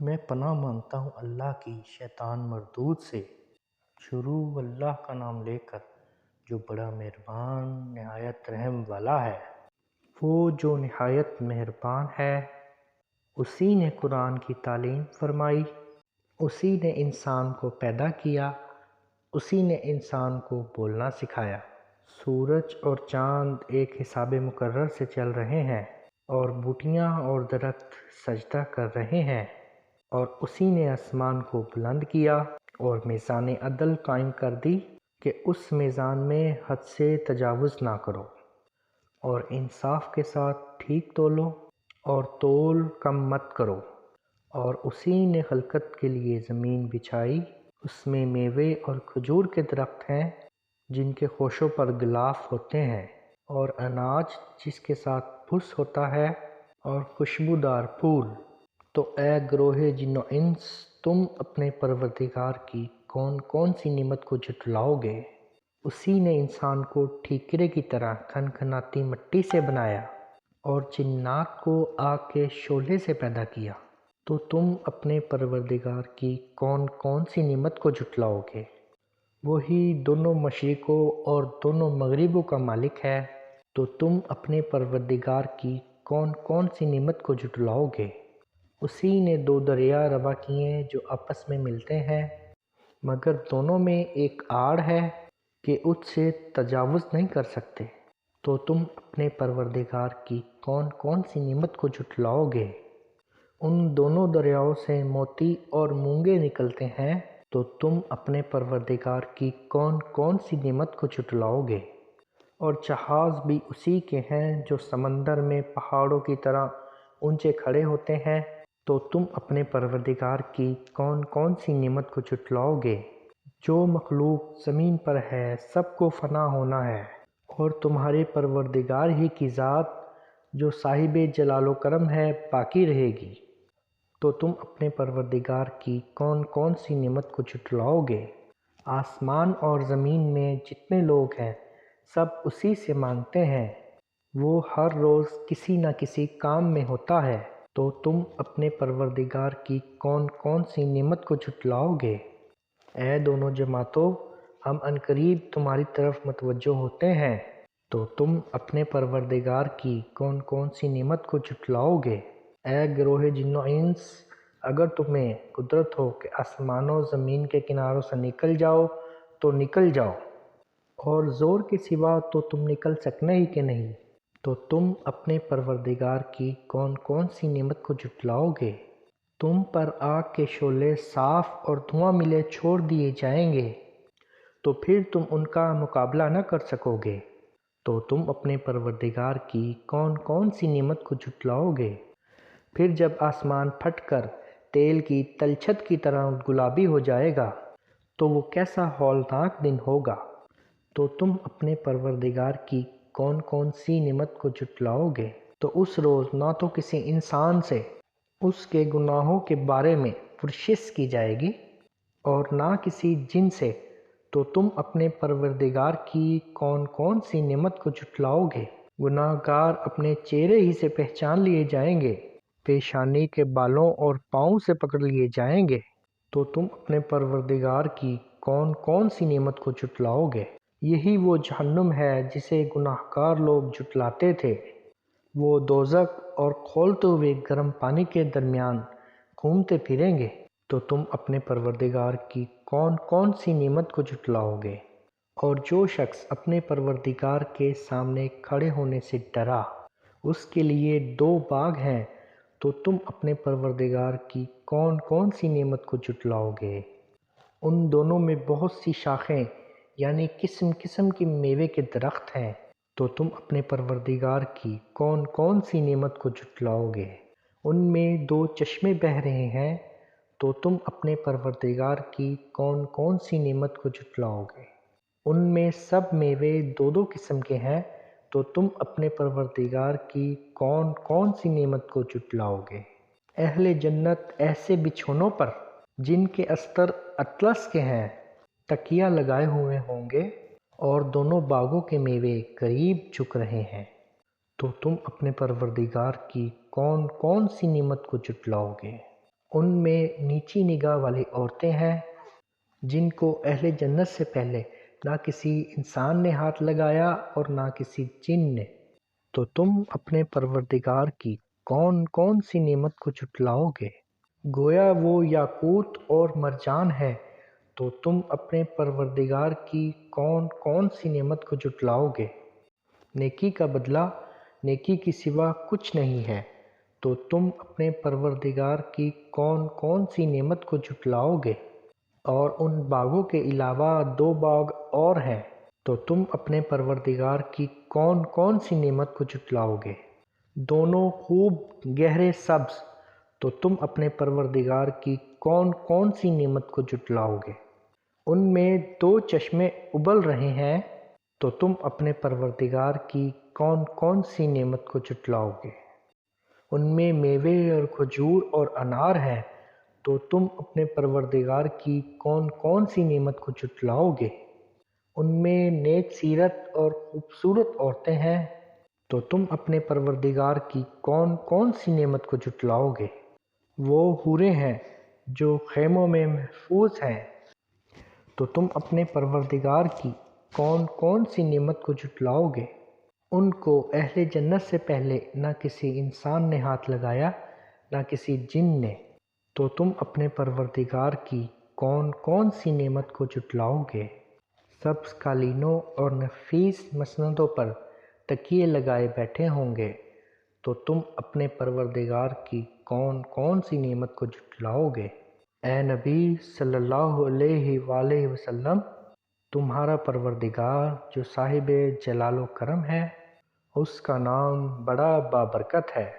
میں پناہ مانگتا ہوں اللہ کی شیطان مردود سے۔ شروع اللہ کا نام لے کر جو بڑا مہربان نہایت رحم والا ہے۔ وہ جو نہایت مہربان ہے، اسی نے قرآن کی تعلیم فرمائی، اسی نے انسان کو پیدا کیا، اسی نے انسان کو بولنا سکھایا۔ سورج اور چاند ایک حساب مقرر سے چل رہے ہیں، اور بوٹیاں اور درخت سجدہ کر رہے ہیں، اور اسی نے آسمان کو بلند کیا اور میزان عدل قائم کر دی کہ اس میزان میں حد سے تجاوز نہ کرو، اور انصاف کے ساتھ ٹھیک تولو اور تول کم مت کرو۔ اور اسی نے خلقت کے لیے زمین بچھائی، اس میں میوے اور کھجور کے درخت ہیں جن کے خوشوں پر غلاف ہوتے ہیں، اور اناج جس کے ساتھ بھس ہوتا ہے، اور خوشبودار پھول۔ تو اے گروہ جن و انس، تم اپنے پروردگار کی کون کون سی نعمت کو جھٹلاؤ گے؟ اسی نے انسان کو ٹھیکرے کی طرح کھنکھناتی مٹی سے بنایا، اور جنات کو آگ کے شعلے سے پیدا کیا۔ تو تم اپنے پروردگار کی کون کون سی نعمت کو جھٹلاؤ گے؟ وہی دونوں مشرقوں اور دونوں مغربوں کا مالک ہے۔ تو تم اپنے پروردگار کی کون کون سی نعمت کو جھٹلاؤ گے؟ اسی نے دو دریا روا کیے جو آپس میں ملتے ہیں، مگر دونوں میں ایک آڑ ہے کہ اس سے تجاوز نہیں کر سکتے۔ تو تم اپنے پروردگار کی کون کون سی نعمت کو جھٹلاؤ گے؟ ان دونوں دریاؤں سے موتی اور مونگے نکلتے ہیں، تو تم اپنے پروردگار کی کون کون سی نعمت کو جھٹلاؤ گے؟ اور جہاز بھی اسی کے ہیں جو سمندر میں پہاڑوں کی طرح اونچے کھڑے ہوتے ہیں، تو تم اپنے پروردگار کی کون کون سی نعمت کو جھٹلاؤ گے؟ جو مخلوق زمین پر ہے سب کو فنا ہونا ہے، اور تمہارے پروردگار ہی کی ذات جو صاحب جلال و کرم ہے باقی رہے گی۔ تو تم اپنے پروردگار کی کون کون سی نعمت کو جھٹلاؤ گے؟ آسمان اور زمین میں جتنے لوگ ہیں سب اسی سے مانگتے ہیں، وہ ہر روز کسی نہ کسی کام میں ہوتا ہے۔ تو تم اپنے پروردگار کی کون کون سی نعمت کو جھٹلاؤ گے؟ اے دونوں جماعتوں، ہم عنقریب تمہاری طرف متوجہ ہوتے ہیں۔ تو تم اپنے پروردگار کی کون کون سی نعمت کو جھٹلاؤ گے؟ اے گروہ جن و انس، اگر تمہیں قدرت ہو کہ آسمان و زمین کے کناروں سے نکل جاؤ تو نکل جاؤ، اور زور کے سوا تو تم نکل سکنے ہی کہ نہیں۔ تو تم اپنے پروردگار کی کون کون سی نعمت کو جھٹلاؤ گے؟ تم پر آگ کے شعلے صاف اور دھواں ملے چھوڑ دیے جائیں گے، تو پھر تم ان کا مقابلہ نہ کر سکو گے۔ تو تم اپنے پروردگار کی کون کون سی نعمت کو جھٹلاؤ گے؟ پھر جب آسمان پھٹ کر تیل کی تلچھٹ کی طرح گلابی ہو جائے گا تو وہ کیسا ہولناک دن ہوگا۔ تو تم اپنے پروردگار کی کون کون سی نعمت کو جھٹلاؤ گے؟ تو اس روز نہ تو کسی انسان سے اس کے گناہوں کے بارے میں پرسش کی جائے گی، اور نہ کسی جن سے۔ تو تم اپنے پروردگار کی کون کون سی نعمت کو جھٹلاؤ گے؟ گناہ گار اپنے چہرے ہی سے پہچان لیے جائیں گے، پیشانی کے بالوں اور پاؤں سے پکڑ لیے جائیں گے۔ تو تم اپنے پروردگار کی کون کون سی نعمت کو جھٹلاؤ گے؟ یہی وہ جہنم ہے جسے گناہ گار لوگ جھٹلاتے تھے۔ وہ دوزخ اور کھولتے ہوئے گرم پانی کے درمیان گھومتے پھریں گے۔ تو تم اپنے پروردگار کی کون کون سی نعمت کو جھٹلاؤ گے؟ اور جو شخص اپنے پروردگار کے سامنے کھڑے ہونے سے ڈرا، اس کے لیے دو باغ ہیں۔ تو تم اپنے پروردگار کی کون کون سی نعمت کو جھٹلاؤ گے؟ ان دونوں میں بہت سی شاخیں یعنی قسم قسم کے میوے کے درخت ہیں۔ تو تم اپنے پروردگار کی کون کون سی نعمت کو جھٹلاؤ گے؟ ان میں دو چشمے بہہ رہے ہیں۔ تو تم اپنے پروردگار کی کون کون سی نعمت کو جھٹلاؤ گے؟ ان میں سب میوے دو دو قسم کے ہیں۔ تو تم اپنے پروردگار کی کون کون سی نعمت کو جھٹلاؤ گے؟ اہل جنت ایسے بچھونوں پر جن کے استر اطلس کے ہیں تکیہ لگائے ہوئے ہوں گے، اور دونوں باغوں کے میوے قریب جھک رہے ہیں۔ تو تم اپنے پروردگار کی کون کون سی نعمت کو جھٹلاؤ گے؟ ان میں نیچی نگاہ والی عورتیں ہیں جن کو اہل جنت سے پہلے نہ کسی انسان نے ہاتھ لگایا اور نہ کسی جن نے۔ تو تم اپنے پروردگار کی کون کون سی نعمت کو جھٹلاؤ گے؟ گویا وہ یاقوت اور مرجان ہے، تو تم اپنے پروردگار کی کون کون سی نعمت کو جھٹلاؤ گے؟ نیکی کا بدلہ نیکی کی سوا کچھ نہیں ہے، تو تم اپنے پروردگار کی کون کون سی نعمت کو جھٹلاؤ گے؟ اور ان باغوں کے علاوہ 2 باغ اور ہیں، تو تم اپنے پروردگار کی کون کون سی نعمت کو جھٹلاؤ گے؟ دونوں خوب گہرے سبز، تو تم اپنے پروردگار کی کون کون سی نعمت کو جھٹلاؤ گے؟ ان میں 2 چشمے ابل رہے ہیں، تو تم اپنے پروردگار کی کون کون سی نعمت کو جھٹلاؤ گے؟ ان میں میوے اور کھجور اور انار ہیں، تو تم اپنے پروردگار کی کون کون سی نعمت کو جھٹلاؤ گے؟ ان میں نیک سیرت اور خوبصورت عورتیں ہیں، تو تم اپنے پروردگار کی کون کون سی نعمت کو جھٹلاؤ گے؟ وہ حوریں ہیں جو خیموں میں محفوظ ہیں، تو تم اپنے پروردگار کی کون کون سی نعمت کو جھٹلاؤ گے؟ ان کو اہل جنت سے پہلے نہ کسی انسان نے ہاتھ لگایا نہ کسی جن نے، تو تم اپنے پروردگار کی کون کون سی نعمت کو جھٹلاؤ گے؟ سبز قالینوں اور نفیس مسندوں پر تکیے لگائے بیٹھے ہوں گے، تو تم اپنے پروردگار کی کون کون سی نعمت کو جھٹلاؤ گے؟ اے نبی صلی اللہ علیہ وآلہ وسلم، تمہارا پروردگار جو صاحب جلال و کرم ہے، اس کا نام بڑا بابرکت ہے۔